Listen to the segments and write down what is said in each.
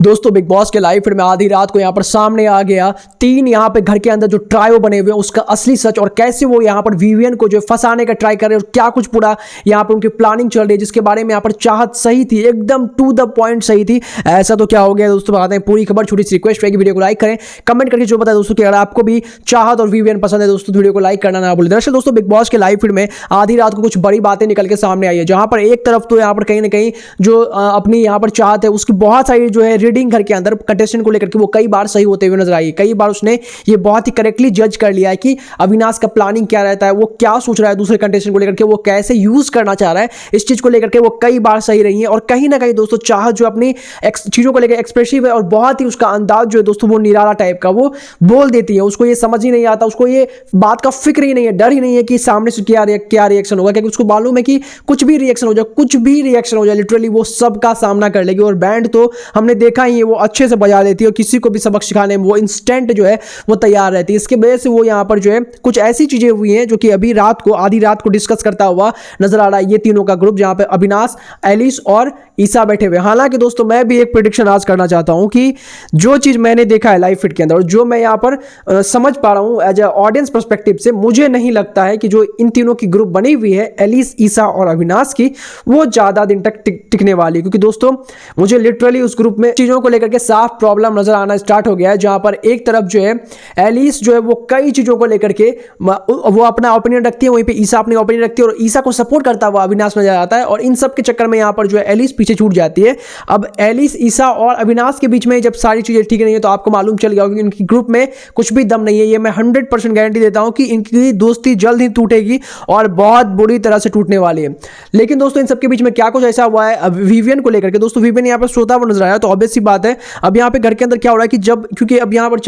दोस्तों big boss के live फिर में आधी रात को यहाँ पर सामने आ गया तीन यहाँ पे घर के अंदर जो ट्रायो बने हुए हैं उसका असली सच और कैसे वो यहाँ पर विवियन को जो फंसाने का ट्राई कर रहे हैं और क्या कुछ पूरा यहाँ पर उनकी प्लानिंग चल रही है जिसके बारे में यहाँ पर चाहत सही थी, एकदम टू द पॉइंट सही थी। ऐसा तो क्या हो गया दोस्तों, बताते हैं पूरी खबर। छोटी सी रिक्वेस्ट रहेगी, वीडियो को लाइक करें, कमेंट करके जो बताए दोस्तों कि अगर आपको भी चाहत और विवियन पसंद है दोस्तों वीडियो को लाइक करना ना भूलें। दरअसल दोस्तों बिग बॉस के लाइव फीड में आधी रात को कुछ बड़ी बातें निकल के सामने आई है, जहां पर एक तरफ तो यहाँ पर कहीं ना कहीं जो अपनी यहाँ पर चाहत है उसकी बहुत सारी जो है रीडिंग घर के अंदर कंटेस्टेंट को लेकर के वो कई बार सही होते हुए नजर आई। कई बार उसने ये बहुत ही करेक्टली जज कर लिया है कि अविनाश का प्लानिंग क्या रहता है, वो क्या सोच रहा है दूसरे कंटेस्टेंट को लेकर के, वो कैसे यूज करना चाह रहा है, इस चीज को लेकर के वो कई बार सही रही है। और कहीं ना कहीं दोस्तों चाहत जो अपनी चीजों को लेकर एक्सप्रेसिव है और बहुत ही उसका अंदाज जो है दोस्तों वो निराला टाइप का वो बोल देती है। उसको ये समझ ही नहीं आता, उसको ये बात का फिक्र ही नहीं है, डर ही नहीं है कि सामने से क्या रिएक्शन होगा, क्योंकि उसको मालूम है कि कुछ भी रिएक्शन हो जाए, कुछ भी रिएक्शन हो जाए लिटरली वो सबका सामना कर लेगी। और बैंड तो हमने देखा ही है वो अच्छे से बजा देती है और किसी को भी सबक सिखाने में वो इंस्टेंट जो है वो तैयार रहती है। इसके वजह से वो यहाँ पर जो है कुछ ऐसी चीजें हुई हैं जो कि अभी रात को आधी रात को डिस्कस करता हुआ नजर आ रहा है ये तीनों का ग्रुप, जहां पे अविनाश, एलिस और ईसा बैठे हुए। हालांकि दोस्तों मैं भी एक प्रेडिक्शन आज करना चाहता हूं कि जो चीज मैंने देखा है लाइव फीड के अंदर और जो मैं यहाँ पर समझ पा रहा हूं एज ए ऑडियंस पर्सपेक्टिव से, मुझे नहीं लगता है कि जो इन तीनों की ग्रुप बनी हुई है एलिस, ईसा और अविनाश की, वो ज्यादा दिन तक टिकने वाली। क्योंकि दोस्तों मुझे लिटरली उस ग्रुप में चीजों को लेकर के साफ प्रॉब्लम नजर आना स्टार्ट हो गया है, जहां पर एक तरफ जो है एलिस जो है वो कई चीजों को लेकर के वो अपना ओपिनियन रखती है, वहीं पे ईसा अपनी ओपिनियन रखती है और ईसा को सपोर्ट करता हुआ अविनाश नजर आता है। और इन सब के चक्कर में यहां पर जो है एलिस पीछे छूट जाती है। अब एलिस, ईसा और अविनाश के बीच में जब सारी चीजें ठीक नहीं है तो आपको मालूम चल गया होगा कि इनकी ग्रुप में कुछ भी दम नहीं है। ये मैं 100% गारंटी देता हूं कि इनकी दोस्ती जल्द ही टूटेगी और बहुत बुरी तरह से टूटने वाली है। लेकिन दोस्तों इन सबके बीच में क्या कुछ ऐसा हुआ है अब विवियन को लेकर के, दोस्तों विवियन यहाँ पर सोता हुआ नजर आया, तो ऑब्वियस सी बात है अब यहाँ पे घर के अंदर क्या हो रहा है कि जब क्योंकि अब यहाँ पर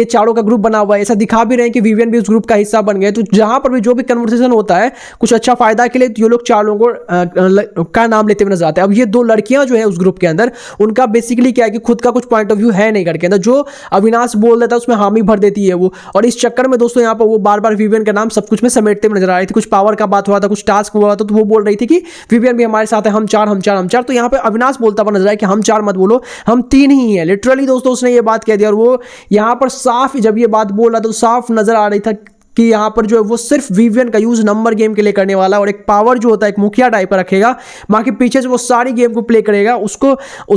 चारों का ग्रुप बना हुआ है, ऐसा दिखा भी रहे हैं कि विवियन भी उस ग्रुप का हिस्सा बन गए, तो जहां पर भी जो भी कन्वर्सेशन होता है कुछ अच्छा फायदा के लिए तो ये लोग चार लोगों का नाम लेते हुए नजर आते हैं। अब ये दो लड़कियां जो है उस ग्रुप के अंदर, उनका बेसिकली क्या है कि खुद का कुछ पॉइंट ऑफ व्यू है नहीं घर के अंदर, जो अविनाश बोल देता है उसमें हामी भर देती है वो। और इस चक्कर में दोस्तों यहाँ पर वो बार बार विवियन का नाम सब कुछ में समेटते हुए नजर आ रही थी। कुछ पावर का बात हुआ था, कुछ टास्क हुआ था, तो वो बोल रही थी कि विवियन भी हमारे साथ है, हम चार। तो यहाँ पे अविनाश बोलता हुआ नजर आया कि हम चार मत बोलो, हम तीन ही हैं। लिटरली दोस्तों उसने ये बात कह दी और वो यहाँ पर साफ जब ये बात बोल रहा तो साफ नजर आ रही था कि यहाँ पर जो है वो सिर्फ विवियन का यूज नंबर गेम के लिए करने वाला और एक पावर जो होता है एक मुखिया टाइप का रखेगा, बाकी पीछे से वो सारी गेम को प्ले करेगा, उसको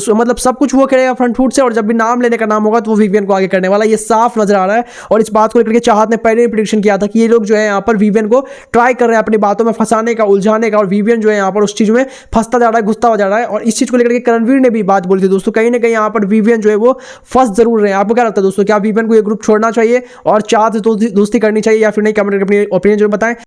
मतलब सब कुछ वो करेगा फ्रंट फुट से, और जब भी नाम लेने का नाम होगा तो वो विवियन को आगे करने वाला, ये साफ नजर आ रहा है। और इस बात को लेकर के चाहत ने पहले ही प्रेडिक्शन किया था कि ये लोग जो है यहाँ पर विवियन को ट्राई कर रहे हैं अपनी बातों में फंसाने का, उलझाने का, और विवियन जो है यहाँ पर उस चीज में फंसता जा रहा है, घुसता जा रहा है। और इस चीज को लेकर के करणवीर ने भी बात बोली थी दोस्तों, कहीं ना कहीं यहाँ पर विवियन जो है वो फंस जरूर रहे हैं। आपको क्या लगता है दोस्तों, क्या विवियन को ये ग्रुप छोड़ना चाहिए और चाहत से दोस्ती करनी चाहिए या फिर नहीं? कमेंट करके अपनी ओपिनियन जरूर बताएं।